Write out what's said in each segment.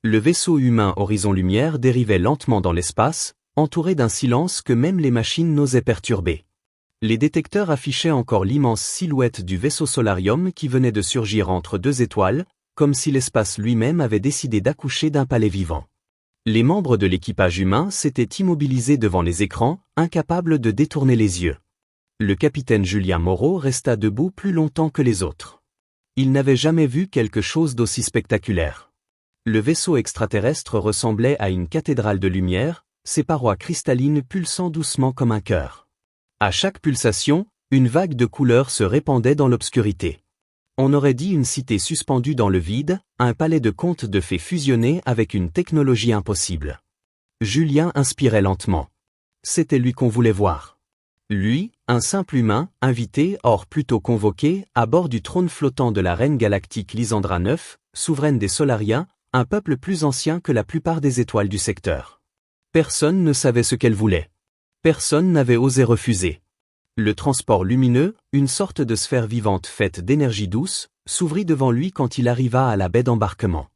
Le vaisseau humain Horizon Lumière dérivait lentement dans l'espace, entouré d'un silence que même les machines n'osaient perturber. Les détecteurs affichaient encore l'immense silhouette du vaisseau Solarium qui venait de surgir entre deux étoiles, comme si l'espace lui-même avait décidé d'accoucher d'un palais vivant. Les membres de l'équipage humain s'étaient immobilisés devant les écrans, incapables de détourner les yeux. Le capitaine Julien Moreau resta debout plus longtemps que les autres. Il n'avait jamais vu quelque chose d'aussi spectaculaire. Le vaisseau extraterrestre ressemblait à une cathédrale de lumière, ses parois cristallines pulsant doucement comme un cœur. À chaque pulsation, une vague de couleurs se répandait dans l'obscurité. On aurait dit une cité suspendue dans le vide, un palais de contes de fées fusionné avec une technologie impossible. Julien inspirait lentement. C'était lui qu'on voulait voir. Lui, un simple humain, invité, or plutôt convoqué, à bord du trône flottant de la reine galactique Lysandra IX, souveraine des Solariens, un peuple plus ancien que la plupart des étoiles du secteur. Personne ne savait ce qu'elle voulait. Personne n'avait osé refuser. Le transport lumineux, une sorte de sphère vivante faite d'énergie douce, s'ouvrit devant lui quand il arriva à la baie d'embarquement.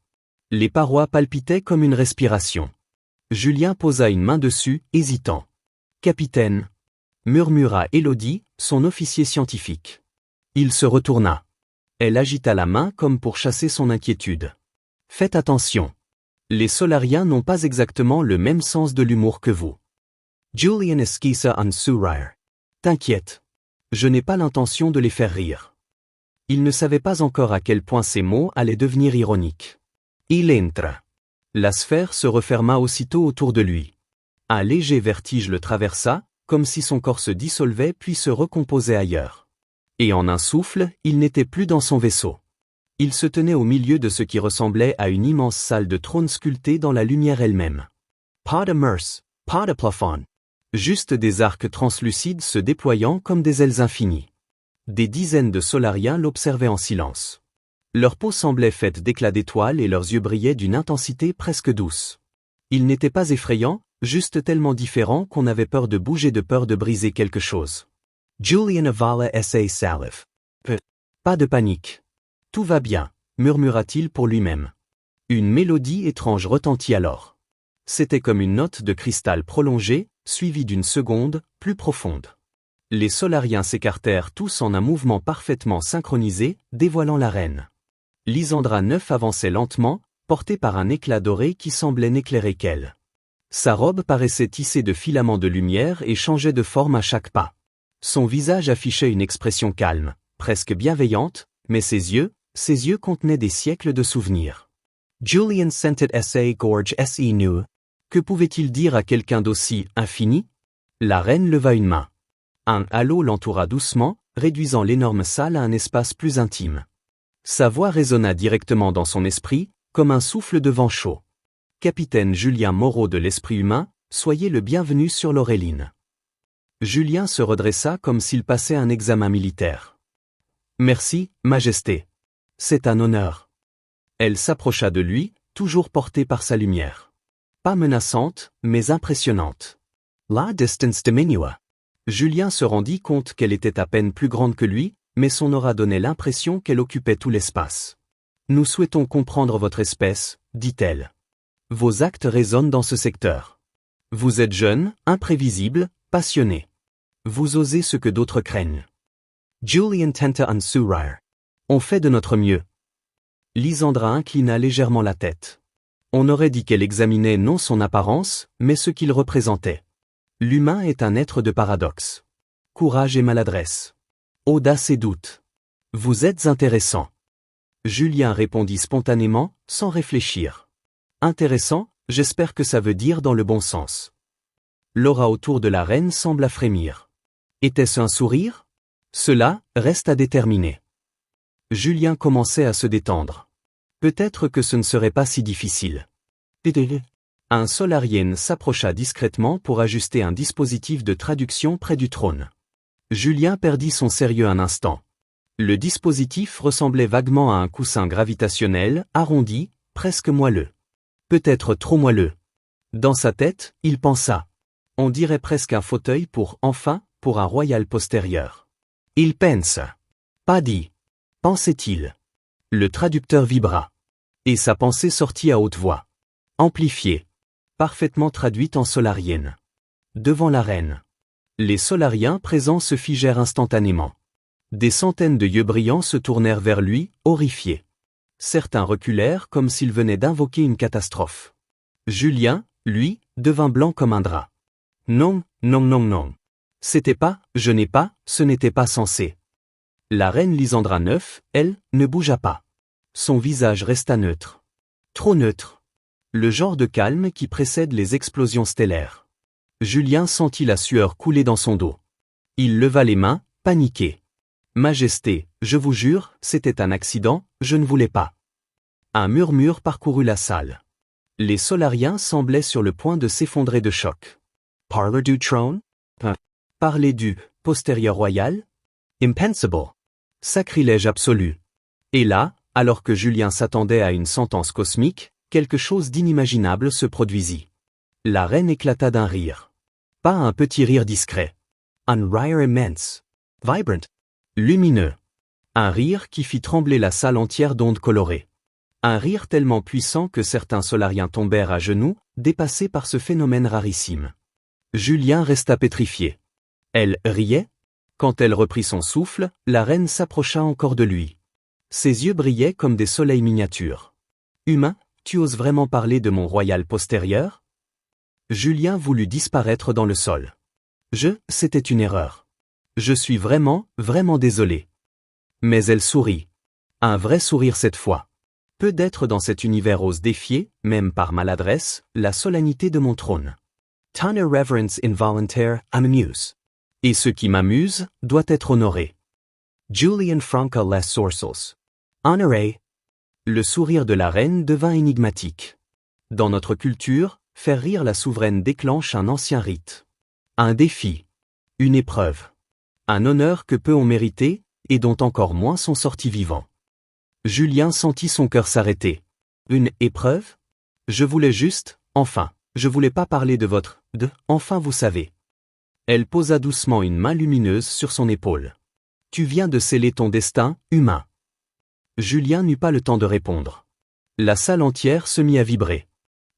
Les parois palpitaient comme une respiration. Julien posa une main dessus, hésitant. « Capitaine » murmura Élodie, son officier scientifique. Il se retourna. Elle agita la main comme pour chasser son inquiétude. « Faites attention. Les Solariens n'ont pas exactement le même sens de l'humour que vous. » Julian esquissa un sourire. « T'inquiète. Je n'ai pas l'intention de les faire rire. » Il ne savait pas encore à quel point ces mots allaient devenir ironiques. Il entra. La sphère se referma aussitôt autour de lui. Un léger vertige le traversa, comme si son corps se dissolvait puis se recomposait ailleurs. Et en un souffle, il n'était plus dans son vaisseau. Il se tenait au milieu de ce qui ressemblait à une immense salle de trône sculptée dans la lumière elle-même. Pas de murs, pas de plafond. Juste des arcs translucides se déployant comme des ailes infinies. Des dizaines de Solariens l'observaient en silence. Leur peau semblait faite d'éclats d'étoiles et leurs yeux brillaient d'une intensité presque douce. Ils n'étaient pas effrayants, juste tellement différents qu'on avait peur de bouger de peur de briser quelque chose. Julian avala sa salive. Pas de panique. Tout va bien, murmura-t-il pour lui-même. Une mélodie étrange retentit alors. C'était comme une note de cristal prolongée, suivie d'une seconde, plus profonde. Les Solariens s'écartèrent tous en un mouvement parfaitement synchronisé, dévoilant la reine. Lysandra IX avançait lentement, portée par un éclat doré qui semblait n'éclairer qu'elle. Sa robe paraissait tissée de filaments de lumière et changeait de forme à chaque pas. Son visage affichait une expression calme, presque bienveillante, mais ses yeux contenaient des siècles de souvenirs. Julian sentait sa gorge se nu. Que pouvait-il dire à quelqu'un d'aussi infini? La reine leva une main. Un halo l'entoura doucement, réduisant l'énorme salle à un espace plus intime. Sa voix résonna directement dans son esprit, comme un souffle de vent chaud. Capitaine Julien Moreau de l'Esprit Humain, soyez le bienvenu sur l'Auréline. Julien se redressa comme s'il passait un examen militaire. Merci, Majesté. C'est un honneur. Elle s'approcha de lui, toujours portée par sa lumière. Pas menaçante, mais impressionnante. La distance diminua. Julien se rendit compte qu'elle était à peine plus grande que lui, mais son aura donnait l'impression qu'elle occupait tout l'espace. Nous souhaitons comprendre votre espèce, dit-elle. Vos actes résonnent dans ce secteur. Vous êtes jeune, imprévisible, passionné. Vous osez ce que d'autres craignent. Julian tenta un sourire. On fait de notre mieux. Lysandra inclina légèrement la tête. On aurait dit qu'elle examinait non son apparence, mais ce qu'il représentait. L'humain est un être de paradoxe. Courage et maladresse. Audace et doute. Vous êtes intéressant. Julien répondit spontanément, sans réfléchir. Intéressant, j'espère que ça veut dire dans le bon sens. L'aura autour de la reine sembla frémir. Était-ce un sourire? Cela reste à déterminer. Julien commençait à se détendre. Peut-être que ce ne serait pas si difficile. Un Solarien s'approcha discrètement pour ajuster un dispositif de traduction près du trône. Julien perdit son sérieux un instant. Le dispositif ressemblait vaguement à un coussin gravitationnel, arrondi, presque moelleux. Peut-être trop moelleux. Dans sa tête, il pensa. On dirait presque un fauteuil pour un royal postérieur. Il pense. Pas dit. Pensait-il. Le traducteur vibra. Et sa pensée sortit à haute voix. Amplifiée. Parfaitement traduite en solarienne. Devant la reine. Les solariens présents se figèrent instantanément. Des centaines de yeux brillants se tournèrent vers lui, horrifiés. Certains reculèrent comme s'ils venaient d'invoquer une catastrophe. Julien, lui, devint blanc comme un drap. Non, non, non, non. C'était pas, je n'ai pas, ce n'était pas censé. La reine Lysandra IX, elle, ne bougea pas. Son visage resta neutre. Trop neutre. Le genre de calme qui précède les explosions stellaires. Julien sentit la sueur couler dans son dos. Il leva les mains, paniqué. Majesté, je vous jure, c'était un accident, je ne voulais pas. Un murmure parcourut la salle. Les solariens semblaient sur le point de s'effondrer de choc. Parler du trône? Parler du postérieur royal? Impensable. Sacrilège absolu. Et là, alors que Julien s'attendait à une sentence cosmique, quelque chose d'inimaginable se produisit. La reine éclata d'un rire. Pas un petit rire discret. Un rire immense. Vibrant. Lumineux. Un rire qui fit trembler la salle entière d'ondes colorées. Un rire tellement puissant que certains solariens tombèrent à genoux, dépassés par ce phénomène rarissime. Julien resta pétrifié. Elle riait? Quand elle reprit son souffle, la reine s'approcha encore de lui. Ses yeux brillaient comme des soleils miniatures. Humain, tu oses vraiment parler de mon royal postérieur? Julien voulut disparaître dans le sol. C'était une erreur. Je suis vraiment, vraiment désolé. Mais elle sourit. Un vrai sourire cette fois. Peu d'êtres dans cet univers osent défier, même par maladresse, la solennité de mon trône. Ton irreverence involuntaire m'amuse. Et ce qui m'amuse, doit être honoré. Julian Franca les Sourcils. Honoré. Le sourire de la reine devint énigmatique. Dans notre culture, faire rire la souveraine déclenche un ancien rite. Un défi. Une épreuve. Un honneur que peu ont mérité, et dont encore moins sont sortis vivants. Julien sentit son cœur s'arrêter. Une épreuve? Je voulais juste, enfin, je voulais pas parler de enfin vous savez. Elle posa doucement une main lumineuse sur son épaule. Tu viens de sceller ton destin, humain. Julien n'eut pas le temps de répondre. La salle entière se mit à vibrer.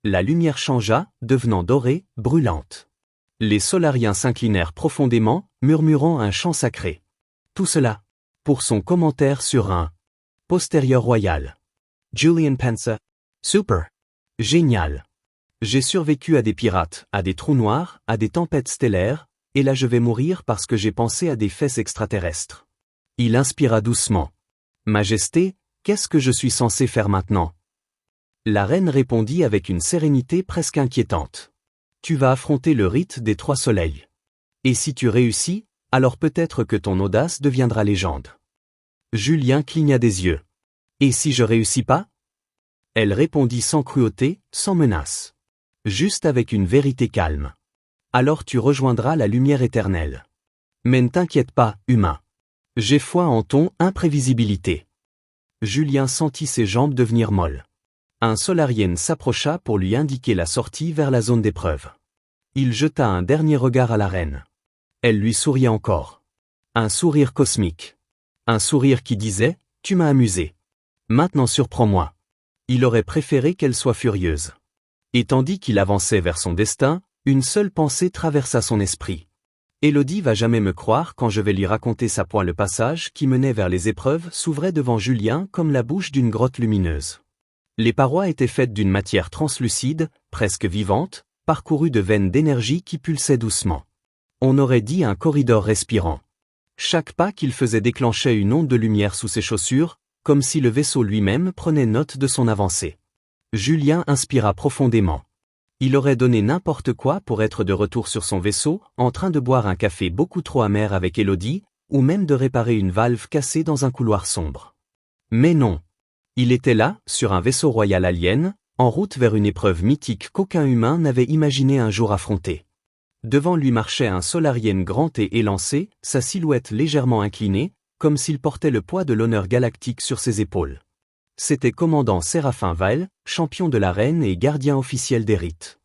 La lumière changea, devenant dorée, brûlante. Les solariens s'inclinèrent profondément, murmurant un chant sacré. Tout cela, pour son commentaire sur un postérieur royal. Julian pensa. Super. Génial. J'ai survécu à des pirates, à des trous noirs, à des tempêtes stellaires, et là je vais mourir parce que j'ai pensé à des fesses extraterrestres. Il inspira doucement. Majesté, qu'est-ce que je suis censé faire maintenant? La reine répondit avec une sérénité presque inquiétante. Tu vas affronter le rite des 3 soleils. Et si tu réussis, alors peut-être que ton audace deviendra légende. Julien cligna des yeux. Et si je réussis pas? Elle répondit sans cruauté, sans menace. Juste avec une vérité calme. Alors tu rejoindras la lumière éternelle. Mais ne t'inquiète pas, humain. J'ai foi en ton imprévisibilité. Julien sentit ses jambes devenir molles. Un solarien s'approcha pour lui indiquer la sortie vers la zone d'épreuve. Il jeta un dernier regard à la reine. Elle lui souriait encore. Un sourire cosmique. Un sourire qui disait « Tu m'as amusé. Maintenant surprends-moi ». Il aurait préféré qu'elle soit furieuse. Et tandis qu'il avançait vers son destin, une seule pensée traversa son esprit. Élodie va jamais me croire quand je vais lui raconter sa pointe. Le passage qui menait vers les épreuves s'ouvrait devant Julien comme la bouche d'une grotte lumineuse. Les parois étaient faites d'une matière translucide, presque vivante, parcourue de veines d'énergie qui pulsaient doucement. On aurait dit un corridor respirant. Chaque pas qu'il faisait déclenchait une onde de lumière sous ses chaussures, comme si le vaisseau lui-même prenait note de son avancée. Julien inspira profondément. Il aurait donné n'importe quoi pour être de retour sur son vaisseau, en train de boire un café beaucoup trop amer avec Élodie, ou même de réparer une valve cassée dans un couloir sombre. Mais non. Il était là, sur un vaisseau royal alien, en route vers une épreuve mythique qu'aucun humain n'avait imaginé un jour affronter. Devant lui marchait un solarien grand et élancé, sa silhouette légèrement inclinée, comme s'il portait le poids de l'honneur galactique sur ses épaules. C'était commandant Séraphin Vael, champion de l'arène et gardien officiel des rites.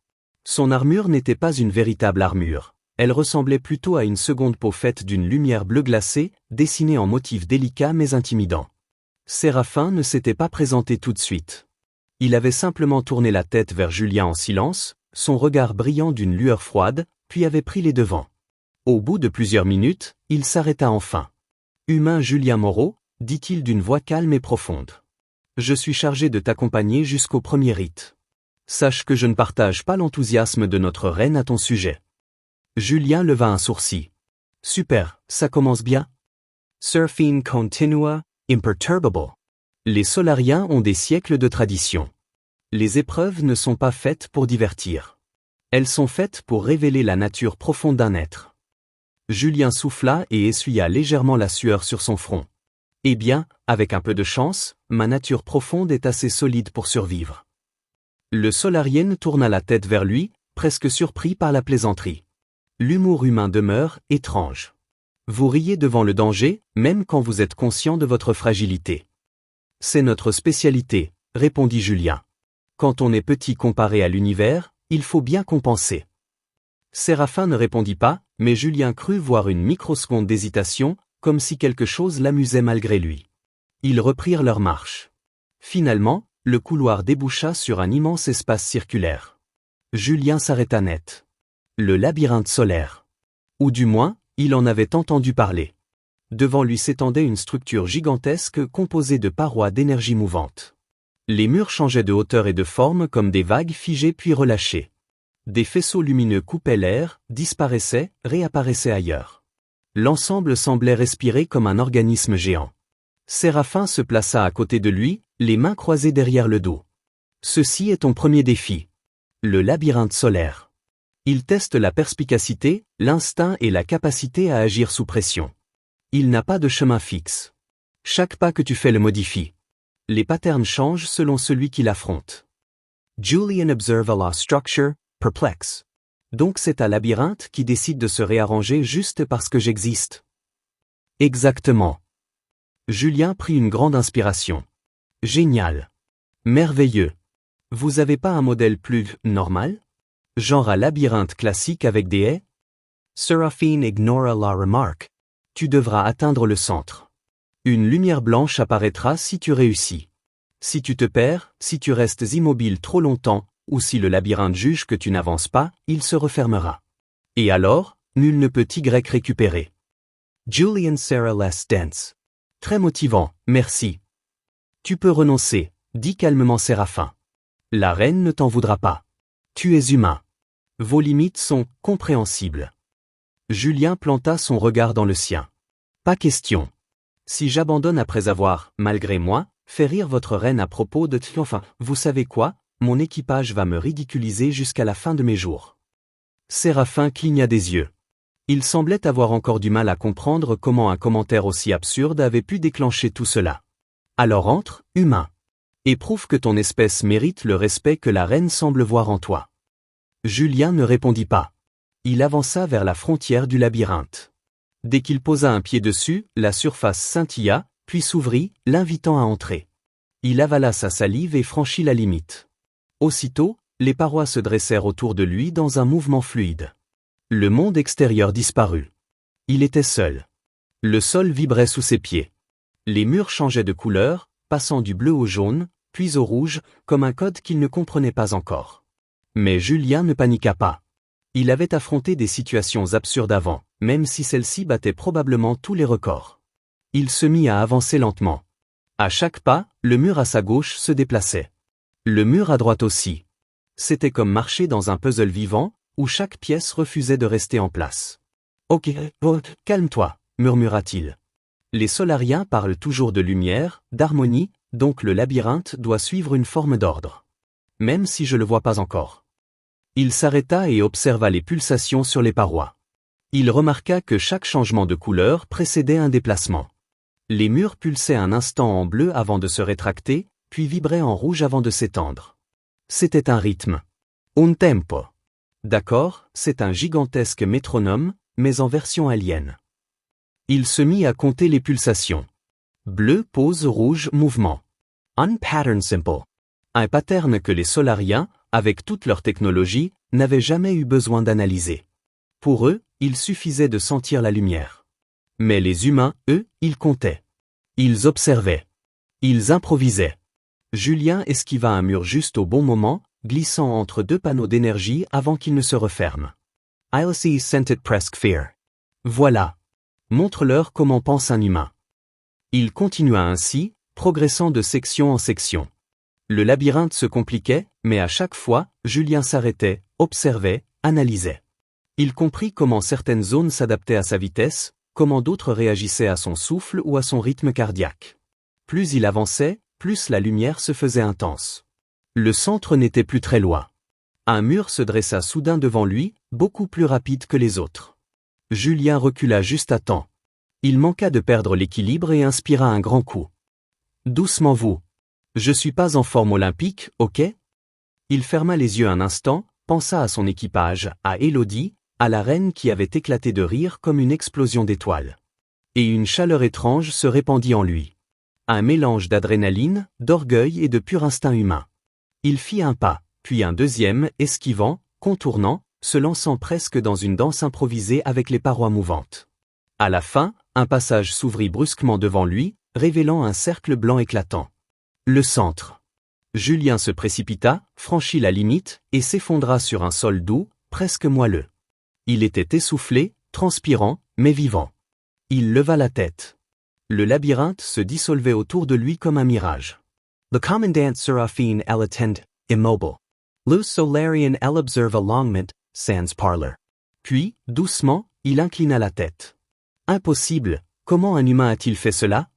Son armure n'était pas une véritable armure, elle ressemblait plutôt à une seconde peau faite d'une lumière bleue glacée, dessinée en motifs délicats mais intimidants. Séraphin ne s'était pas présenté tout de suite. Il avait simplement tourné la tête vers Julien en silence, son regard brillant d'une lueur froide, puis avait pris les devants. Au bout de plusieurs minutes, il s'arrêta enfin. « Humain Julien Moreau », dit-il d'une voix calme et profonde. « Je suis chargé de t'accompagner jusqu'au premier rite. Sache que je ne partage pas l'enthousiasme de notre reine à ton sujet. » Julien leva un sourcil. « Super, ça commence bien. » Serafine continua, imperturbable. Les Solariens ont des siècles de tradition. Les épreuves ne sont pas faites pour divertir. Elles sont faites pour révéler la nature profonde d'un être. Julien souffla et essuya légèrement la sueur sur son front. Eh bien, avec un peu de chance, ma nature profonde est assez solide pour survivre. Le Solarien tourna la tête vers lui, presque surpris par la plaisanterie. L'humour humain demeure étrange. Vous riez devant le danger, même quand vous êtes conscient de votre fragilité. C'est notre spécialité, répondit Julien. Quand on est petit comparé à l'univers, il faut bien compenser. Séraphin ne répondit pas, mais Julien crut voir une microseconde d'hésitation, comme si quelque chose l'amusait malgré lui. Ils reprirent leur marche. Finalement, le couloir déboucha sur un immense espace circulaire. Julien s'arrêta net. Le labyrinthe solaire. Ou du moins, il en avait entendu parler. Devant lui s'étendait une structure gigantesque composée de parois d'énergie mouvante. Les murs changeaient de hauteur et de forme comme des vagues figées puis relâchées. Des faisceaux lumineux coupaient l'air, disparaissaient, réapparaissaient ailleurs. L'ensemble semblait respirer comme un organisme géant. Séraphin se plaça à côté de lui, les mains croisées derrière le dos. Ceci est ton premier défi. Le labyrinthe solaire. Il teste la perspicacité, l'instinct et la capacité à agir sous pression. Il n'a pas de chemin fixe. Chaque pas que tu fais le modifie. Les patterns changent selon celui qui l'affronte. Julian observa la structure, perplexe. Donc c'est un labyrinthe qui décide de se réarranger juste parce que j'existe. Exactement. Julien prit une grande inspiration. Génial. Merveilleux. Vous avez pas un modèle plus normal? Genre un labyrinthe classique avec des haies? Seraphine ignora la remarque. Tu devras atteindre le centre. Une lumière blanche apparaîtra si tu réussis. Si tu te perds, si tu restes immobile trop longtemps, ou si le labyrinthe juge que tu n'avances pas, il se refermera. Et alors, nul ne peut Y récupérer. Julian Sarah less dense. Très motivant, merci. Tu peux renoncer, dit calmement Séraphin. La reine ne t'en voudra pas. Tu es humain. Vos limites sont compréhensibles. Julien planta son regard dans le sien. Pas question. Si j'abandonne après avoir, malgré moi, fait rire votre reine à propos de... Enfin, vous savez quoi, mon équipage va me ridiculiser jusqu'à la fin de mes jours. Séraphin cligna des yeux. Il semblait avoir encore du mal à comprendre comment un commentaire aussi absurde avait pu déclencher tout cela. Alors entre, humain. Et prouve que ton espèce mérite le respect que la reine semble voir en toi. Julien ne répondit pas. Il avança vers la frontière du labyrinthe. Dès qu'il posa un pied dessus, la surface scintilla, puis s'ouvrit, l'invitant à entrer. Il avala sa salive et franchit la limite. Aussitôt, les parois se dressèrent autour de lui dans un mouvement fluide. Le monde extérieur disparut. Il était seul. Le sol vibrait sous ses pieds. Les murs changeaient de couleur, passant du bleu au jaune, puis au rouge, comme un code qu'il ne comprenait pas encore. Mais Julien ne paniqua pas. Il avait affronté des situations absurdes avant, même si celle-ci battait probablement tous les records. Il se mit à avancer lentement. À chaque pas, le mur à sa gauche se déplaçait. Le mur à droite aussi. C'était comme marcher dans un puzzle vivant, où chaque pièce refusait de rester en place. « Ok, calme-toi », murmura-t-il. Les Solariens parlent toujours de lumière, d'harmonie, donc le labyrinthe doit suivre une forme d'ordre. Même si je le vois pas encore. Il s'arrêta et observa les pulsations sur les parois. Il remarqua que chaque changement de couleur précédait un déplacement. Les murs pulsaient un instant en bleu avant de se rétracter, puis vibraient en rouge avant de s'étendre. C'était un rythme. Un tempo. D'accord, c'est un gigantesque métronome, mais en version alien. Il se mit à compter les pulsations. Bleu, pause, rouge, mouvement. Un pattern simple. Un pattern que les Solariens, avec toute leur technologie, n'avaient jamais eu besoin d'analyser. Pour eux, il suffisait de sentir la lumière. Mais les humains, eux, ils comptaient. Ils observaient. Ils improvisaient. Julien esquiva un mur juste au bon moment, glissant entre deux panneaux d'énergie avant qu'ils ne se referment. Ilse sentit presque fear. Voilà. Montre-leur comment pense un humain. Il continua ainsi, progressant de section en section. Le labyrinthe se compliquait, mais à chaque fois, Julien s'arrêtait, observait, analysait. Il comprit comment certaines zones s'adaptaient à sa vitesse, comment d'autres réagissaient à son souffle ou à son rythme cardiaque. Plus il avançait, plus la lumière se faisait intense. Le centre n'était plus très loin. Un mur se dressa soudain devant lui, beaucoup plus rapide que les autres. Julien recula juste à temps. Il manqua de perdre l'équilibre et inspira un grand coup. Doucement vous. Je suis pas en forme olympique, ok? Il ferma les yeux un instant, pensa à son équipage, à Élodie, à la reine qui avait éclaté de rire comme une explosion d'étoiles. Et une chaleur étrange se répandit en lui. Un mélange d'adrénaline, d'orgueil et de pur instinct humain. Il fit un pas, puis un deuxième, esquivant, contournant, se lançant presque dans une danse improvisée avec les parois mouvantes. À la fin, un passage s'ouvrit brusquement devant lui, révélant un cercle blanc éclatant. Le centre. Julien se précipita, franchit la limite, et s'effondra sur un sol doux, presque moelleux. Il était essoufflé, transpirant, mais vivant. Il leva la tête. Le labyrinthe se dissolvait autour de lui comme un mirage. The commandant Seraphine elle attend, immobile. Le Solarian elle observe alongment, sans parler. Puis, doucement, il inclina la tête. Impossible, comment un humain a-t-il fait cela?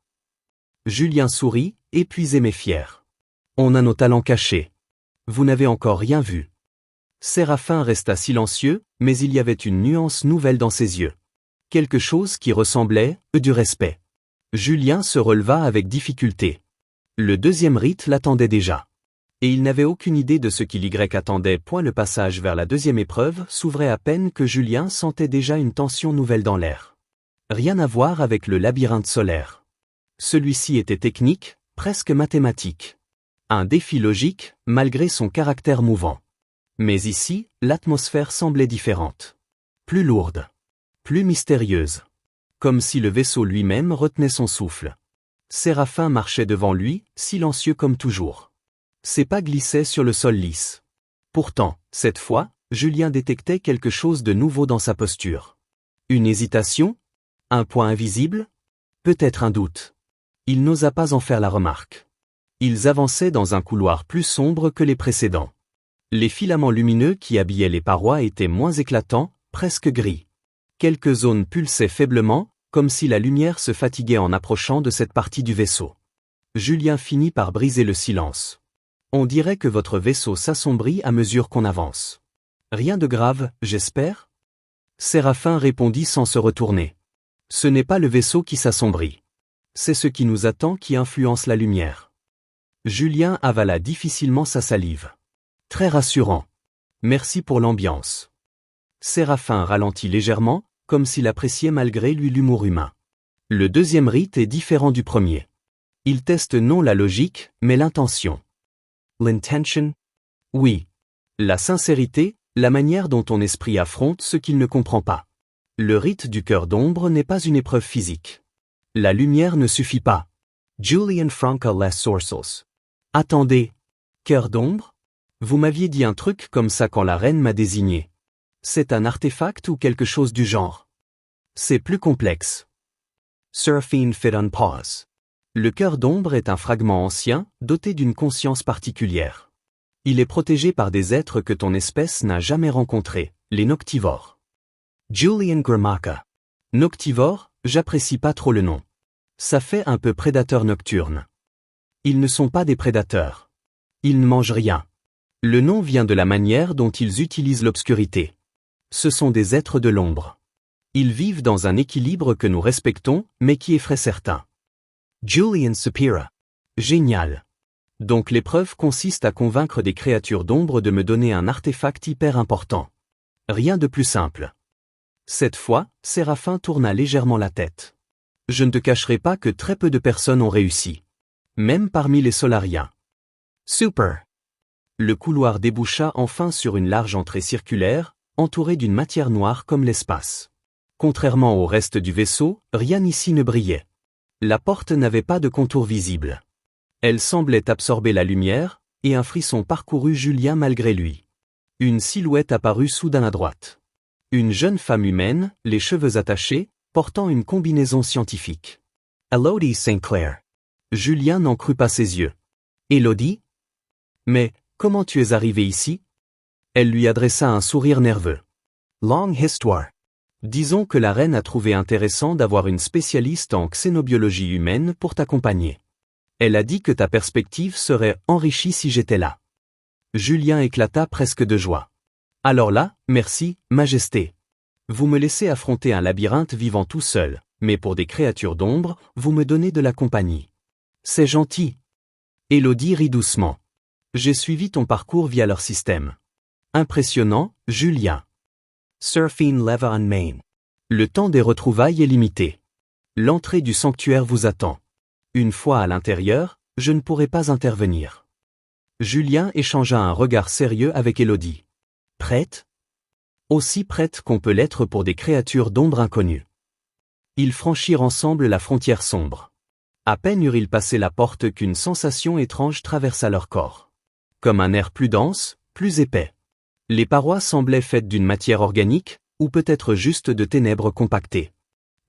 Julien sourit, épuisé mais fier. On a nos talents cachés. Vous n'avez encore rien vu. Séraphin resta silencieux, mais il y avait une nuance nouvelle dans ses yeux. Quelque chose qui ressemblait, du respect. Julien se releva avec difficulté. Le deuxième rite l'attendait déjà. Et il n'avait aucune idée de ce qu'il y attendait. Le passage vers la deuxième épreuve s'ouvrait à peine que Julien sentait déjà une tension nouvelle dans l'air. Rien à voir avec le labyrinthe solaire. Celui-ci était technique, presque mathématique. Un défi logique, malgré son caractère mouvant. Mais ici, l'atmosphère semblait différente. Plus lourde. Plus mystérieuse. Comme si le vaisseau lui-même retenait son souffle. Séraphin marchait devant lui, silencieux comme toujours. Ses pas glissaient sur le sol lisse. Pourtant, cette fois, Julien détectait quelque chose de nouveau dans sa posture. Une hésitation? Un point invisible? Peut-être un doute. Il n'osa pas en faire la remarque. Ils avançaient dans un couloir plus sombre que les précédents. Les filaments lumineux qui habillaient les parois étaient moins éclatants, presque gris. Quelques zones pulsaient faiblement, comme si la lumière se fatiguait en approchant de cette partie du vaisseau. Julien finit par briser le silence. On dirait que votre vaisseau s'assombrit à mesure qu'on avance. Rien de grave, j'espère? Séraphin répondit sans se retourner. Ce n'est pas le vaisseau qui s'assombrit. C'est ce qui nous attend qui influence la lumière. Julien avala difficilement sa salive. Très rassurant. Merci pour l'ambiance. Séraphin ralentit légèrement, comme s'il appréciait malgré lui l'humour humain. Le deuxième rite est différent du premier. Il teste non la logique, mais l'intention. L'intention? Oui. La sincérité, la manière dont ton esprit affronte ce qu'il ne comprend pas. Le rite du cœur d'ombre n'est pas une épreuve physique. La lumière ne suffit pas. Julian Franca les sources. Attendez. Cœur d'ombre? Vous m'aviez dit un truc comme ça quand la reine m'a désigné. C'est un artefact ou quelque chose du genre? C'est plus complexe. Seraphine fit on pause. Le cœur d'ombre est un fragment ancien, doté d'une conscience particulière. Il est protégé par des êtres que ton espèce n'a jamais rencontrés, les noctivores. Julian Grammaca. Noctivores, j'apprécie pas trop le nom. Ça fait un peu prédateur nocturne. Ils ne sont pas des prédateurs. Ils ne mangent rien. Le nom vient de la manière dont ils utilisent l'obscurité. Ce sont des êtres de l'ombre. Ils vivent dans un équilibre que nous respectons, mais qui effraie certains. Julian Supera. Génial. Donc l'épreuve consiste à convaincre des créatures d'ombre de me donner un artefact hyper important. Rien de plus simple. Cette fois, Séraphin tourna légèrement la tête. Je ne te cacherai pas que très peu de personnes ont réussi. Même parmi les Solariens. Super. Le couloir déboucha enfin sur une large entrée circulaire, entourée d'une matière noire comme l'espace. Contrairement au reste du vaisseau, rien ici ne brillait. La porte n'avait pas de contour visible. Elle semblait absorber la lumière, et un frisson parcourut Julien malgré lui. Une silhouette apparut soudain à droite. Une jeune femme humaine, les cheveux attachés, portant une combinaison scientifique. Elodie Sinclair. Julien n'en crut pas ses yeux. Elodie? Mais, comment tu es arrivée ici? Elle lui adressa un sourire nerveux. Long histoire. Disons que la reine a trouvé intéressant d'avoir une spécialiste en xénobiologie humaine pour t'accompagner. Elle a dit que ta perspective serait enrichie si j'étais là. Julien éclata presque de joie. Alors là, merci, Majesté. Vous me laissez affronter un labyrinthe vivant tout seul, mais pour des créatures d'ombre, vous me donnez de la compagnie. C'est gentil. Elodie rit doucement. J'ai suivi ton parcours via leur système. Impressionnant, Julien. Surfing Leva on Main. Le temps des retrouvailles est limité. L'entrée du sanctuaire vous attend. Une fois à l'intérieur, je ne pourrai pas intervenir. Julien échangea un regard sérieux avec Elodie. Prête? Aussi prête qu'on peut l'être pour des créatures d'ombre inconnues. Ils franchirent ensemble la frontière sombre. À peine eurent-ils passé la porte qu'une sensation étrange traversa leur corps. Comme un air plus dense, plus épais. Les parois semblaient faites d'une matière organique, ou peut-être juste de ténèbres compactées.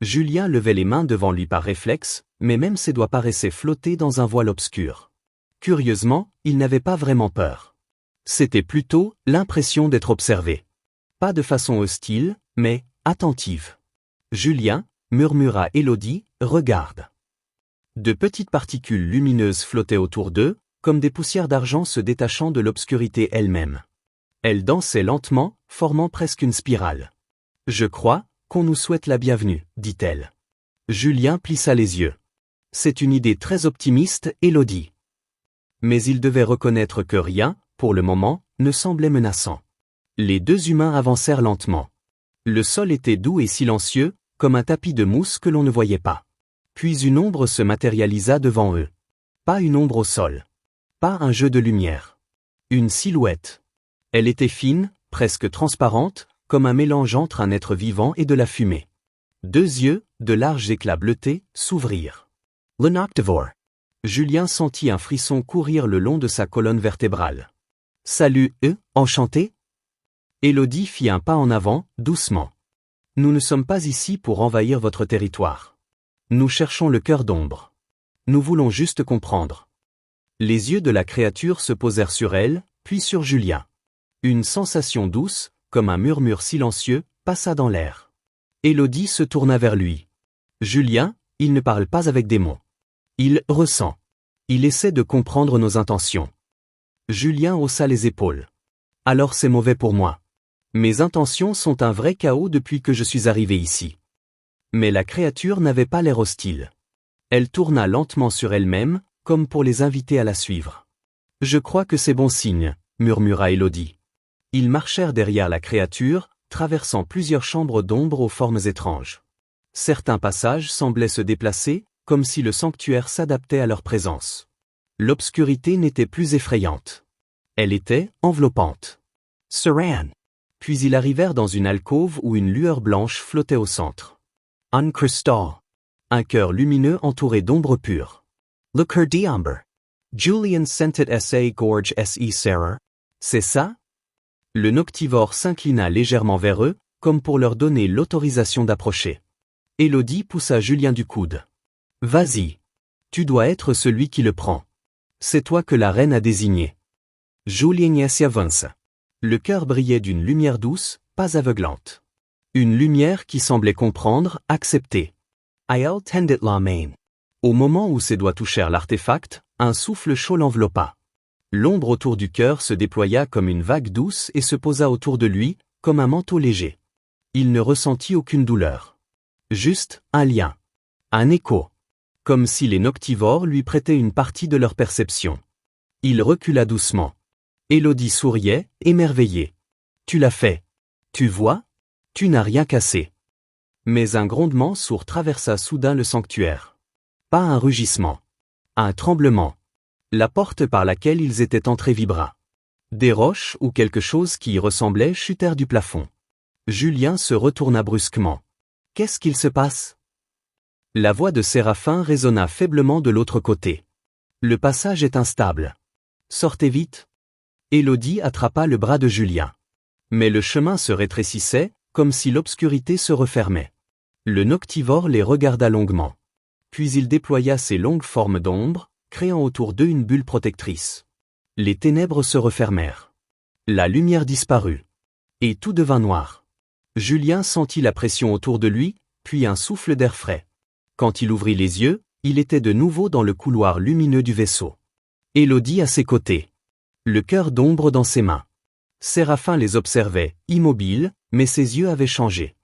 Julien levait les mains devant lui par réflexe, mais même ses doigts paraissaient flotter dans un voile obscur. Curieusement, il n'avait pas vraiment peur. C'était plutôt l'impression d'être observé. Pas de façon hostile, mais attentive. Julien, murmura Elodie, regarde. De petites particules lumineuses flottaient autour d'eux, comme des poussières d'argent se détachant de l'obscurité elle-même. Elles dansaient lentement, formant presque une spirale. Je crois qu'on nous souhaite la bienvenue, dit-elle. Julien plissa les yeux. C'est une idée très optimiste, Elodie. Mais il devait reconnaître que rien, pour le moment, ne semblait menaçant. Les deux humains avancèrent lentement. Le sol était doux et silencieux, comme un tapis de mousse que l'on ne voyait pas. Puis une ombre se matérialisa devant eux. Pas une ombre au sol. Pas un jeu de lumière. Une silhouette. Elle était fine, presque transparente, comme un mélange entre un être vivant et de la fumée. Deux yeux, de larges éclats bleutés, s'ouvrirent. Le Noctivore. Julien sentit un frisson courir le long de sa colonne vertébrale. Salut, enchanté? Elodie fit un pas en avant, doucement. Nous ne sommes pas ici pour envahir votre territoire. Nous cherchons le cœur d'ombre. Nous voulons juste comprendre. Les yeux de la créature se posèrent sur elle, puis sur Julien. Une sensation douce, comme un murmure silencieux, passa dans l'air. Elodie se tourna vers lui. Julien, il ne parle pas avec des mots. Il ressent. Il essaie de comprendre nos intentions. Julien haussa les épaules. Alors c'est mauvais pour moi. Mes intentions sont un vrai chaos depuis que je suis arrivé ici. Mais la créature n'avait pas l'air hostile. Elle tourna lentement sur elle-même, comme pour les inviter à la suivre. Je crois que c'est bon signe, murmura Elodie. Ils marchèrent derrière la créature, traversant plusieurs chambres d'ombre aux formes étranges. Certains passages semblaient se déplacer, comme si le sanctuaire s'adaptait à leur présence. L'obscurité n'était plus effrayante. Elle était enveloppante. Saran. Puis ils arrivèrent dans une alcôve où une lueur blanche flottait au centre. Un cristal. Un cœur lumineux entouré d'ombre pure. Le cœur d'Amber. Julian Scented S.A. Gorge S.E. Sarah. C'est ça? Le noctivore s'inclina légèrement vers eux, comme pour leur donner l'autorisation d'approcher. Elodie poussa Julien du coude. Vas-y. Tu dois être celui qui le prend. C'est toi que la reine a désigné. Julien s'avance. Le cœur brillait d'une lumière douce, pas aveuglante. Une lumière qui semblait comprendre, accepter. I'll tend it la main. Au moment où ses doigts touchèrent l'artefact, un souffle chaud l'enveloppa. L'ombre autour du cœur se déploya comme une vague douce et se posa autour de lui, comme un manteau léger. Il ne ressentit aucune douleur. Juste un lien. Un écho. Comme si les noctivores lui prêtaient une partie de leur perception. Il recula doucement. Elodie souriait, émerveillée. Tu l'as fait. Tu vois? Tu n'as rien cassé. Mais un grondement sourd traversa soudain le sanctuaire. Pas un rugissement. Un tremblement. La porte par laquelle ils étaient entrés vibra. Des roches ou quelque chose qui y ressemblait chutèrent du plafond. Julien se retourna brusquement. Qu'est-ce qu'il se passe? La voix de Séraphin résonna faiblement de l'autre côté. Le passage est instable. Sortez vite. Élodie attrapa le bras de Julien. Mais le chemin se rétrécissait, comme si l'obscurité se refermait. Le noctivore les regarda longuement. Puis il déploya ses longues formes d'ombre, créant autour d'eux une bulle protectrice. Les ténèbres se refermèrent. La lumière disparut. Et tout devint noir. Julien sentit la pression autour de lui, puis un souffle d'air frais. Quand il ouvrit les yeux, il était de nouveau dans le couloir lumineux du vaisseau. Élodie à ses côtés. Le cœur d'ombre dans ses mains. Séraphin les observait, immobile, mais ses yeux avaient changé.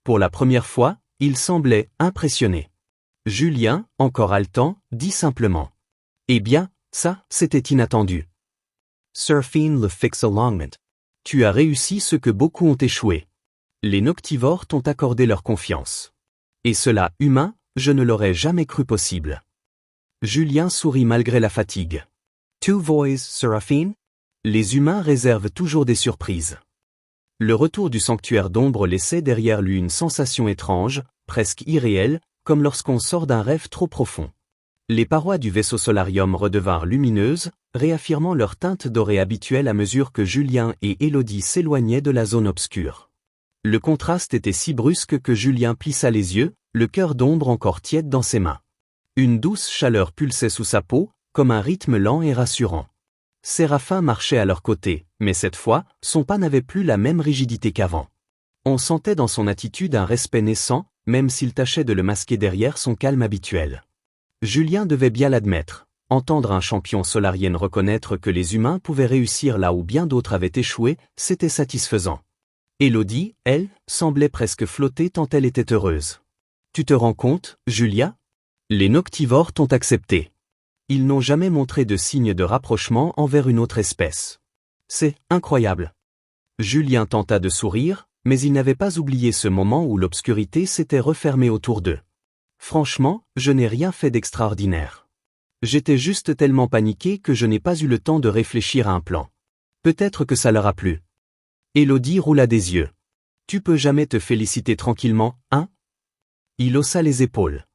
Pour la première fois, il semblait impressionné. Julien, encore haletant, dit simplement. « Eh bien, ça, c'était inattendu. » Seraphine le fixe alongment. Tu as réussi ce que beaucoup ont échoué. Les noctivores t'ont accordé leur confiance. Et cela, humain, je ne l'aurais jamais cru possible. Julien sourit malgré la fatigue. Two voice, Seraphine? Les humains réservent toujours des surprises. Le retour du sanctuaire d'ombre laissait derrière lui une sensation étrange, presque irréelle, comme lorsqu'on sort d'un rêve trop profond. Les parois du vaisseau solarium redevinrent lumineuses, réaffirmant leur teinte dorée habituelle à mesure que Julien et Élodie s'éloignaient de la zone obscure. Le contraste était si brusque que Julien plissa les yeux, le cœur d'ombre encore tiède dans ses mains. Une douce chaleur pulsait sous sa peau, comme un rythme lent et rassurant. Séraphin marchait à leur côté, mais cette fois, son pas n'avait plus la même rigidité qu'avant. On sentait dans son attitude un respect naissant, même s'il tâchait de le masquer derrière son calme habituel. Julien devait bien l'admettre. Entendre un champion solarien reconnaître que les humains pouvaient réussir là où bien d'autres avaient échoué, c'était satisfaisant. Élodie, elle, semblait presque flotter tant elle était heureuse. Tu te rends compte, Julia? Les noctivores t'ont accepté. Ils n'ont jamais montré de signe de rapprochement envers une autre espèce. C'est incroyable. Julien tenta de sourire, mais il n'avait pas oublié ce moment où l'obscurité s'était refermée autour d'eux. Franchement, je n'ai rien fait d'extraordinaire. J'étais juste tellement paniqué que je n'ai pas eu le temps de réfléchir à un plan. Peut-être que ça leur a plu. Élodie roula des yeux. Tu peux jamais te féliciter tranquillement, hein? Il haussa les épaules.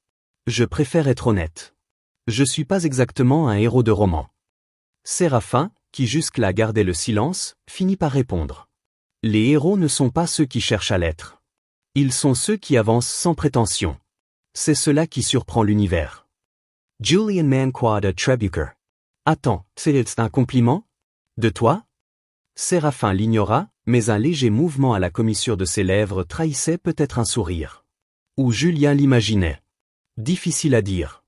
Je préfère être honnête. Je suis pas exactement un héros de roman. Séraphin, qui jusque-là gardait le silence, finit par répondre. Les héros ne sont pas ceux qui cherchent à l'être. Ils sont ceux qui avancent sans prétention. C'est cela qui surprend l'univers. Julian Manquada Trebucher. Attends, c'est un compliment? De toi? Séraphin l'ignora, mais un léger mouvement à la commissure de ses lèvres trahissait peut-être un sourire. Ou Julien l'imaginait. Difficile à dire.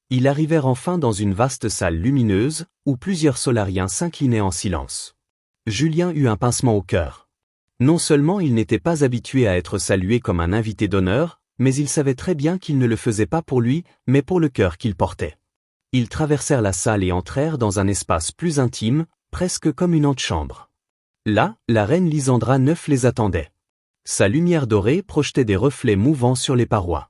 Ils arrivèrent enfin dans une vaste salle lumineuse, où plusieurs solariens s'inclinaient en silence. Julien eut un pincement au cœur. Non seulement il n'était pas habitué à être salué comme un invité d'honneur, mais il savait très bien qu'il ne le faisait pas pour lui, mais pour le cœur qu'il portait. Ils traversèrent la salle et entrèrent dans un espace plus intime, presque comme une antichambre. Là, la reine Lysandra IX les attendait. Sa lumière dorée projetait des reflets mouvants sur les parois.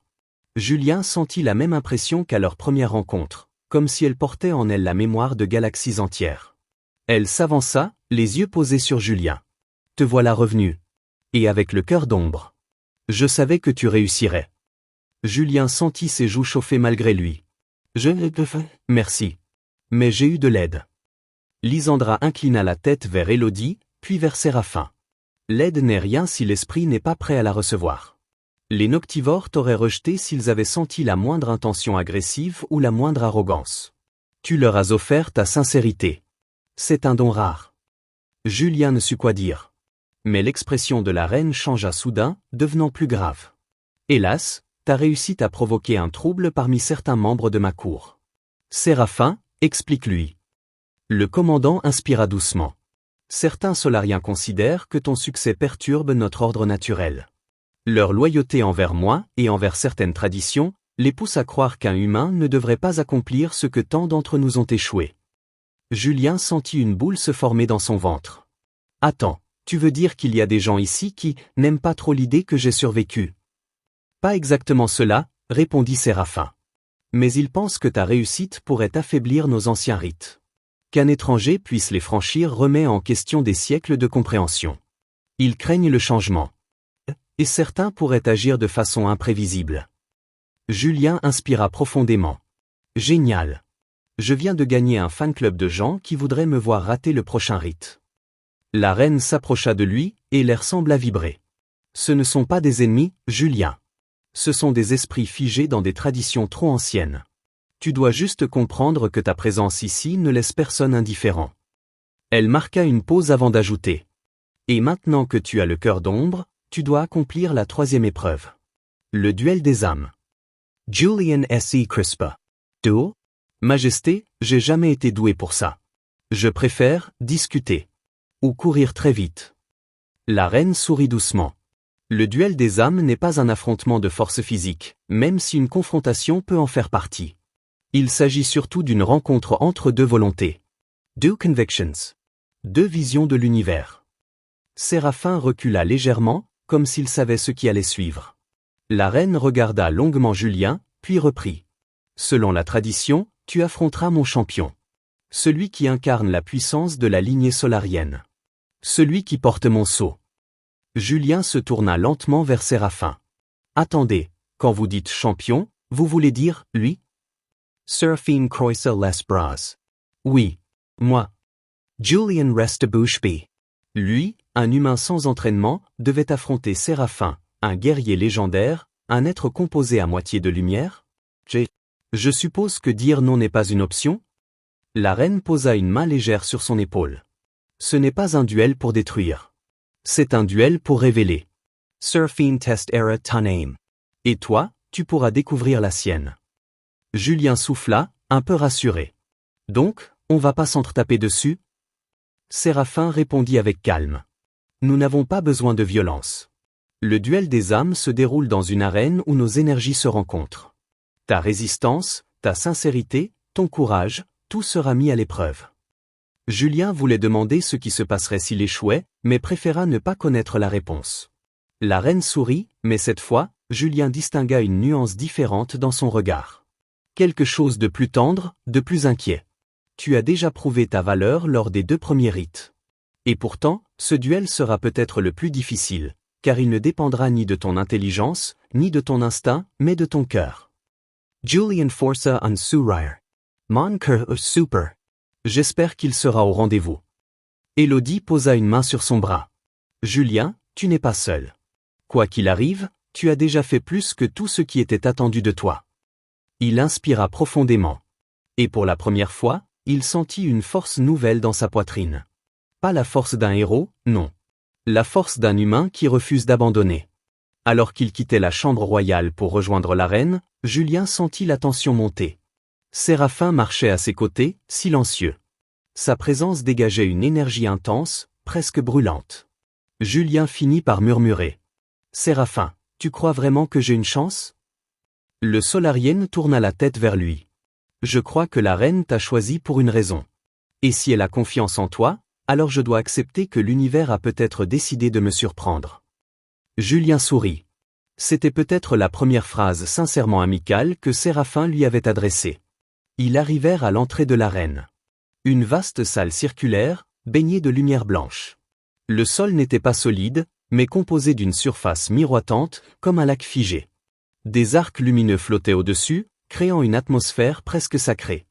Julien sentit la même impression qu'à leur première rencontre, comme si elle portait en elle la mémoire de galaxies entières. Elle s'avança, les yeux posés sur Julien. « Te voilà revenu. Et avec le cœur d'ombre. Je savais que tu réussirais. » Julien sentit ses joues chauffer malgré lui. « Je l'ai fait, merci. Mais j'ai eu de l'aide. » Lysandra inclina la tête vers Élodie, puis vers Séraphin. L'aide n'est rien si l'esprit n'est pas prêt à la recevoir. Les noctivores t'auraient rejeté s'ils avaient senti la moindre intention agressive ou la moindre arrogance. Tu leur as offert ta sincérité. C'est un don rare. Julien ne sut quoi dire. Mais l'expression de la reine changea soudain, devenant plus grave. Hélas, ta réussite a provoqué un trouble parmi certains membres de ma cour. Séraphin, explique-lui. Le commandant inspira doucement. Certains solariens considèrent que ton succès perturbe notre ordre naturel. Leur loyauté envers moi et envers certaines traditions les pousse à croire qu'un humain ne devrait pas accomplir ce que tant d'entre nous ont échoué. Julien sentit une boule se former dans son ventre. Attends, tu veux dire qu'il y a des gens ici qui n'aiment pas trop l'idée que j'ai survécu? Pas exactement cela, répondit Séraphin. Mais ils pensent que ta réussite pourrait affaiblir nos anciens rites. Qu'un étranger puisse les franchir remet en question des siècles de compréhension. Ils craignent le changement. Et certains pourraient agir de façon imprévisible. Julien inspira profondément. Génial. Je viens de gagner un fan club de gens qui voudraient me voir rater le prochain rite. La reine s'approcha de lui, et l'air sembla vibrer. Ce ne sont pas des ennemis, Julien. Ce sont des esprits figés dans des traditions trop anciennes. Tu dois juste comprendre que ta présence ici ne laisse personne indifférent. Elle marqua une pause avant d'ajouter. Et maintenant que tu as le cœur d'ombre, tu dois accomplir la troisième épreuve. Le duel des âmes. Julian S.E. Crispa. Duel? Majesté, j'ai jamais été doué pour ça. Je préfère discuter. Ou courir très vite. La reine sourit doucement. Le duel des âmes n'est pas un affrontement de force physique, même si une confrontation peut en faire partie. Il s'agit surtout d'une rencontre entre deux volontés. Deux convictions. Deux visions de l'univers. Séraphin recula légèrement, comme s'il savait ce qui allait suivre. La reine regarda longuement Julien, puis reprit. Selon la tradition, tu affronteras mon champion. Celui qui incarne la puissance de la lignée solarienne. Celui qui porte mon sceau. Julien se tourna lentement vers Séraphin. Attendez, quand vous dites champion, vous voulez dire lui? Seraphine Croisa Les Bras. Oui. Moi. Julian Restabushby. Lui, un humain sans entraînement, devait affronter Séraphin, un guerrier légendaire, un être composé à moitié de lumière? Je suppose que dire non n'est pas une option? La reine posa une main légère sur son épaule. Ce n'est pas un duel pour détruire. C'est un duel pour révéler. Seraphine test era ta name. Et toi, tu pourras découvrir la sienne. Julien souffla, un peu rassuré. Donc, on va pas s'entretaper dessus? Séraphin répondit avec calme. Nous n'avons pas besoin de violence. Le duel des âmes se déroule dans une arène où nos énergies se rencontrent. Ta résistance, ta sincérité, ton courage, tout sera mis à l'épreuve. Julien voulait demander ce qui se passerait s'il échouait, mais préféra ne pas connaître la réponse. La reine sourit, mais cette fois, Julien distingua une nuance différente dans son regard. Quelque chose de plus tendre, de plus inquiet. Tu as déjà prouvé ta valeur lors des 2 premiers rites. Et pourtant, ce duel sera peut-être le plus difficile, car il ne dépendra ni de ton intelligence, ni de ton instinct, mais de ton cœur. Julian Forza an Surire. Mon cœur super. J'espère qu'il sera au rendez-vous. Élodie posa une main sur son bras. Julien, tu n'es pas seul. Quoi qu'il arrive, tu as déjà fait plus que tout ce qui était attendu de toi. Il inspira profondément. Et pour la première fois, il sentit une force nouvelle dans sa poitrine. Pas la force d'un héros, non. La force d'un humain qui refuse d'abandonner. Alors qu'il quittait la chambre royale pour rejoindre la reine, Julien sentit la tension monter. Séraphin marchait à ses côtés, silencieux. Sa présence dégageait une énergie intense, presque brûlante. Julien finit par murmurer. « Séraphin, tu crois vraiment que j'ai une chance ?» Le Solarien tourna la tête vers lui. « Je crois que la reine t'a choisi pour une raison. Et si elle a confiance en toi, alors je dois accepter que l'univers a peut-être décidé de me surprendre. » Julien sourit. C'était peut-être la première phrase sincèrement amicale que Séraphin lui avait adressée. Ils arrivèrent à l'entrée de l'arène. Une vaste salle circulaire, baignée de lumière blanche. Le sol n'était pas solide, mais composé d'une surface miroitante, comme un lac figé. Des arcs lumineux flottaient au-dessus, créant une atmosphère presque sacrée.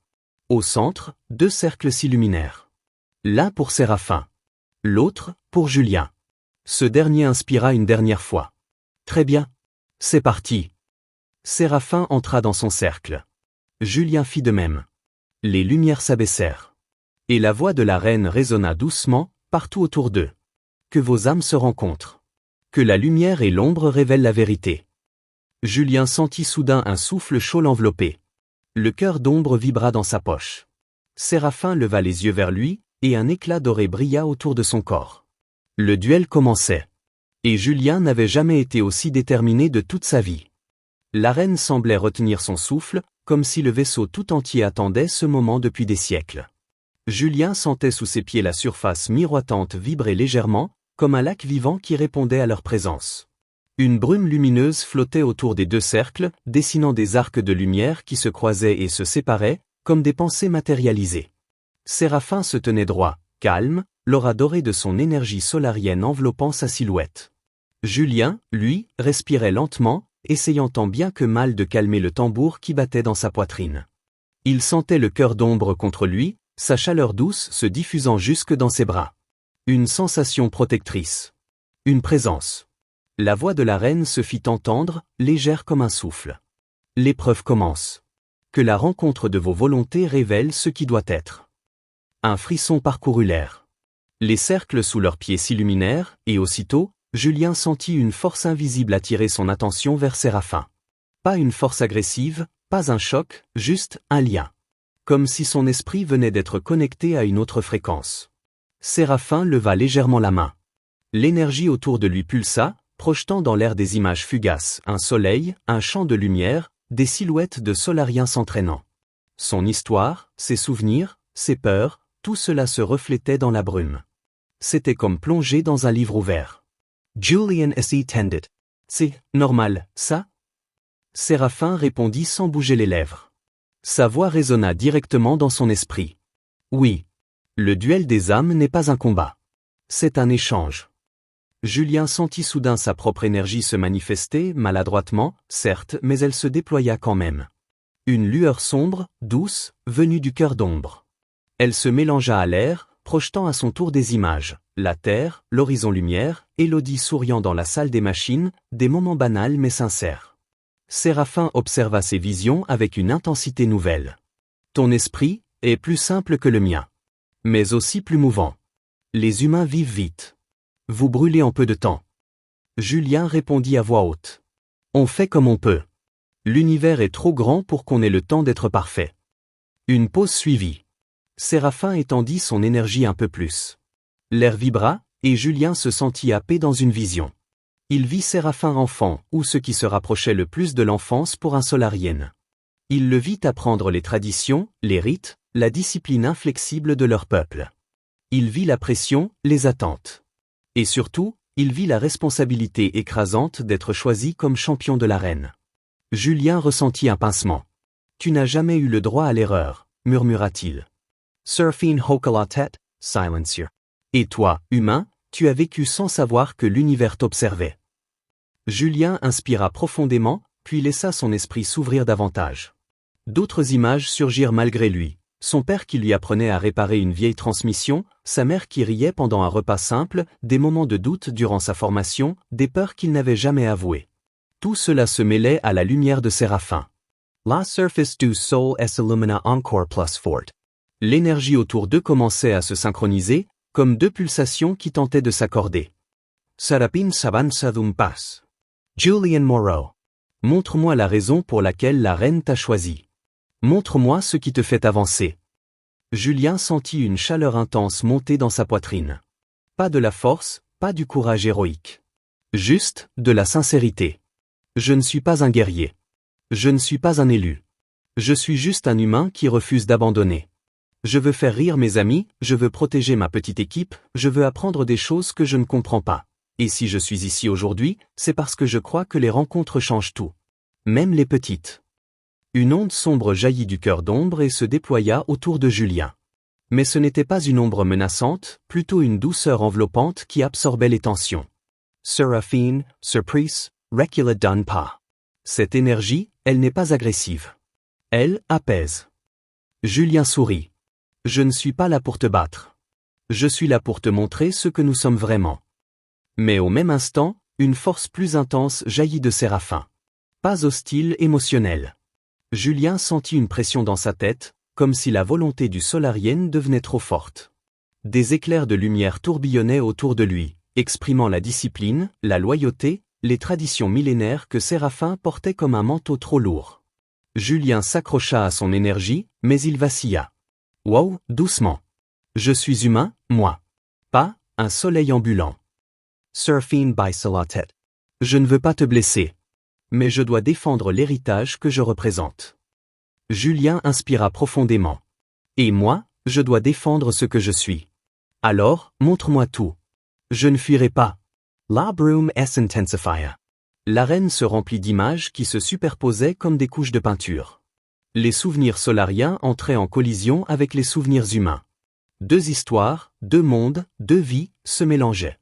Au centre, 2 cercles s'illuminèrent. L'un pour Séraphin. L'autre, pour Julien. Ce dernier inspira une dernière fois. Très bien. C'est parti. Séraphin entra dans son cercle. Julien fit de même. Les lumières s'abaissèrent. Et la voix de la reine résonna doucement, partout autour d'eux. Que vos âmes se rencontrent. Que la lumière et l'ombre révèlent la vérité. Julien sentit soudain un souffle chaud l'envelopper. Le cœur d'ombre vibra dans sa poche. Séraphin leva les yeux vers lui, et un éclat doré brilla autour de son corps. Le duel commençait. Et Julien n'avait jamais été aussi déterminé de toute sa vie. La reine semblait retenir son souffle, comme si le vaisseau tout entier attendait ce moment depuis des siècles. Julien sentait sous ses pieds la surface miroitante vibrer légèrement, comme un lac vivant qui répondait à leur présence. Une brume lumineuse flottait autour des 2 cercles, dessinant des arcs de lumière qui se croisaient et se séparaient, comme des pensées matérialisées. Séraphin se tenait droit, calme, l'aura dorée de son énergie solarienne enveloppant sa silhouette. Julien, lui, respirait lentement, essayant tant bien que mal de calmer le tambour qui battait dans sa poitrine. Il sentait le cœur d'ombre contre lui, sa chaleur douce se diffusant jusque dans ses bras. Une sensation protectrice. Une présence. La voix de la reine se fit entendre, légère comme un souffle. L'épreuve commence. Que la rencontre de vos volontés révèle ce qui doit être. Un frisson parcourut l'air. Les cercles sous leurs pieds s'illuminèrent, et aussitôt, Julien sentit une force invisible attirer son attention vers Séraphin. Pas une force agressive, pas un choc, juste un lien. Comme si son esprit venait d'être connecté à une autre fréquence. Séraphin leva légèrement la main. L'énergie autour de lui pulsa, projetant dans l'air des images fugaces, un soleil, un champ de lumière, des silhouettes de solariens s'entraînant. Son histoire, ses souvenirs, ses peurs, tout cela se reflétait dans la brume. C'était comme plonger dans un livre ouvert. Julian S. tended. C'est normal, ça? Séraphin répondit sans bouger les lèvres. Sa voix résonna directement dans son esprit. Oui. Le duel des âmes n'est pas un combat. C'est un échange. Julien sentit soudain sa propre énergie se manifester, maladroitement, certes, mais elle se déploya quand même. Une lueur sombre, douce, venue du cœur d'ombre. Elle se mélangea à l'air, projetant à son tour des images, la terre, l'horizon lumière, Élodie souriant dans la salle des machines, des moments banals mais sincères. Séraphin observa ces visions avec une intensité nouvelle. Ton esprit est plus simple que le mien. Mais aussi plus mouvant. Les humains vivent vite. Vous brûlez en peu de temps. Julien répondit à voix haute. On fait comme on peut. L'univers est trop grand pour qu'on ait le temps d'être parfait. Une pause suivit. Séraphin étendit son énergie un peu plus. L'air vibra, et Julien se sentit happé dans une vision. Il vit Séraphin enfant, ou ce qui se rapprochait le plus de l'enfance pour un solarienne. Il le vit apprendre les traditions, les rites, la discipline inflexible de leur peuple. Il vit la pression, les attentes. Et surtout, il vit la responsabilité écrasante d'être choisi comme champion de l'arène. Julien ressentit un pincement. « Tu n'as jamais eu le droit à l'erreur », murmura-t-il. Seraphine hocha la tête, silencieux. Et toi, humain, tu as vécu sans savoir que l'univers t'observait. Julien inspira profondément, puis laissa son esprit s'ouvrir davantage. D'autres images surgirent malgré lui. Son père qui lui apprenait à réparer une vieille transmission, sa mère qui riait pendant un repas simple, des moments de doute durant sa formation, des peurs qu'il n'avait jamais avouées. Tout cela se mêlait à la lumière de Séraphin. La surface du sol est illumina encore plus forte. L'énergie autour d'eux commençait à se synchroniser, comme deux pulsations qui tentaient de s'accorder. Séraphin s'avança d'un pas. Julian Moreau. Montre-moi la raison pour laquelle la reine t'a choisi. Montre-moi ce qui te fait avancer. Julien sentit une chaleur intense monter dans sa poitrine. Pas de la force, pas du courage héroïque. Juste, de la sincérité. Je ne suis pas un guerrier. Je ne suis pas un élu. Je suis juste un humain qui refuse d'abandonner. Je veux faire rire mes amis, je veux protéger ma petite équipe, je veux apprendre des choses que je ne comprends pas. Et si je suis ici aujourd'hui, c'est parce que je crois que les rencontres changent tout. Même les petites. Une onde sombre jaillit du cœur d'ombre et se déploya autour de Julien. Mais ce n'était pas une ombre menaçante, plutôt une douceur enveloppante qui absorbait les tensions. Seraphine, surprise, recule d'un pas. Cette énergie, elle n'est pas agressive. Elle apaise. Julien sourit. Je ne suis pas là pour te battre. Je suis là pour te montrer ce que nous sommes vraiment. Mais au même instant, une force plus intense jaillit de Séraphin. Pas hostile, émotionnelle. Julien sentit une pression dans sa tête, comme si la volonté du solarienne devenait trop forte. Des éclairs de lumière tourbillonnaient autour de lui, exprimant la discipline, la loyauté, les traditions millénaires que Séraphin portait comme un manteau trop lourd. Julien s'accrocha à son énergie, mais il vacilla. Wow, doucement. Je suis humain, moi. Pas un soleil ambulant. Seraphine baissa la tête. Je ne veux pas te blesser. Mais je dois défendre l'héritage que je représente. Julien inspira profondément. Et moi, je dois défendre ce que je suis. Alors, montre-moi tout. Je ne fuirai pas. La brume s'intensifia. L'arène se remplit d'images qui se superposaient comme des couches de peinture. Les souvenirs solariens entraient en collision avec les souvenirs humains. Deux histoires, deux mondes, deux vies, se mélangeaient.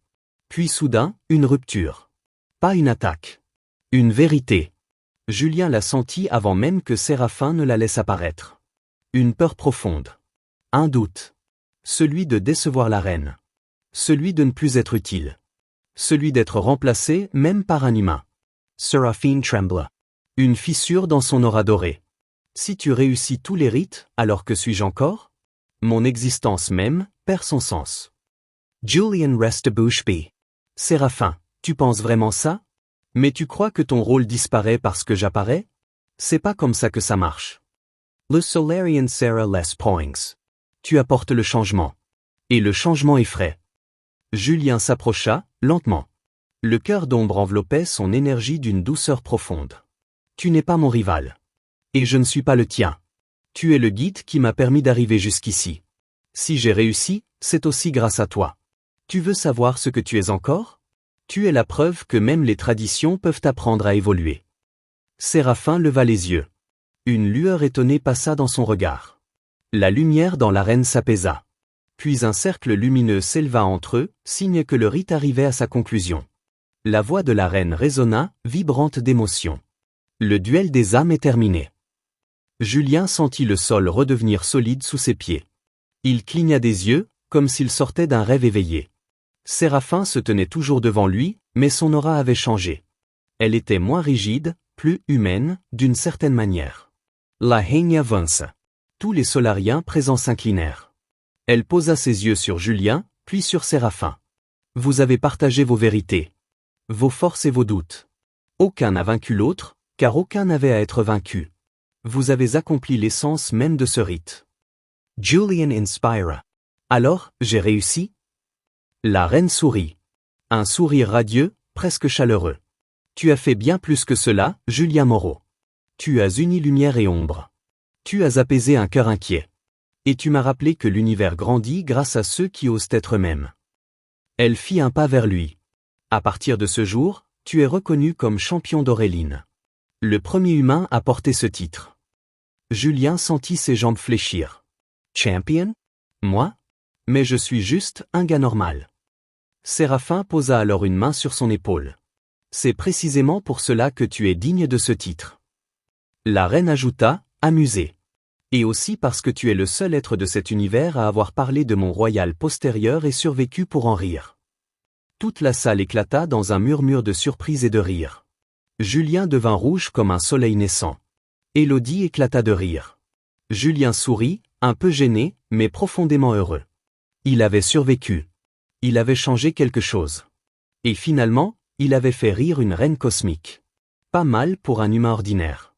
Puis soudain, une rupture. Pas une attaque. Une vérité. Julien la sentit avant même que Séraphin ne la laisse apparaître. Une peur profonde. Un doute. Celui de décevoir la reine. Celui de ne plus être utile. Celui d'être remplacé même par un humain. Seraphine tremble. Une fissure dans son aura dorée. Si tu réussis tous les rites, alors que suis-je encore? Mon existence même perd son sens. Julian Restebushby. Séraphin, tu penses vraiment ça? Mais tu crois que ton rôle disparaît parce que j'apparais? C'est pas comme ça que ça marche. Le Solarian Sarah Les Poings. Tu apportes le changement. Et le changement effraie. Julien s'approcha, lentement. Le cœur d'ombre enveloppait son énergie d'une douceur profonde. Tu n'es pas mon rival. Et je ne suis pas le tien. Tu es le guide qui m'a permis d'arriver jusqu'ici. Si j'ai réussi, c'est aussi grâce à toi. Tu veux savoir ce que tu es encore? Tu es la preuve que même les traditions peuvent apprendre à évoluer. Séraphin leva les yeux. Une lueur étonnée passa dans son regard. La lumière dans l'arène s'apaisa. Puis un cercle lumineux s'éleva entre eux, signe que le rite arrivait à sa conclusion. La voix de la reine résonna, vibrante d'émotion. Le duel des âmes est terminé. Julien sentit le sol redevenir solide sous ses pieds. Il cligna des yeux, comme s'il sortait d'un rêve éveillé. Séraphin se tenait toujours devant lui, mais son aura avait changé. Elle était moins rigide, plus humaine, d'une certaine manière. La Heigna Vance. Tous les solariens présents s'inclinèrent. Elle posa ses yeux sur Julien, puis sur Séraphin. Vous avez partagé vos vérités. Vos forces et vos doutes. Aucun n'a vaincu l'autre, car aucun n'avait à être vaincu. Vous avez accompli l'essence même de ce rite. Julian inspira. Alors, j'ai réussi? La reine sourit. Un sourire radieux, presque chaleureux. Tu as fait bien plus que cela, Julien Moreau. Tu as uni lumière et ombre. Tu as apaisé un cœur inquiet. Et tu m'as rappelé que l'univers grandit grâce à ceux qui osent être eux-mêmes. Elle fit un pas vers lui. À partir de ce jour, tu es reconnu comme champion d'Auréline. Le premier humain à porter ce titre. Julien sentit ses jambes fléchir. Champion? Moi? Mais je suis juste un gars normal. Séraphin posa alors une main sur son épaule. C'est précisément pour cela que tu es digne de ce titre. La reine ajouta, amusée. Et aussi parce que tu es le seul être de cet univers à avoir parlé de mon royal postérieur et survécu pour en rire. Toute la salle éclata dans un murmure de surprise et de rire. Julien devint rouge comme un soleil naissant. Élodie éclata de rire. Julien sourit, un peu gêné, mais profondément heureux. Il avait survécu. Il avait changé quelque chose. Et finalement, il avait fait rire une reine cosmique. Pas mal pour un humain ordinaire.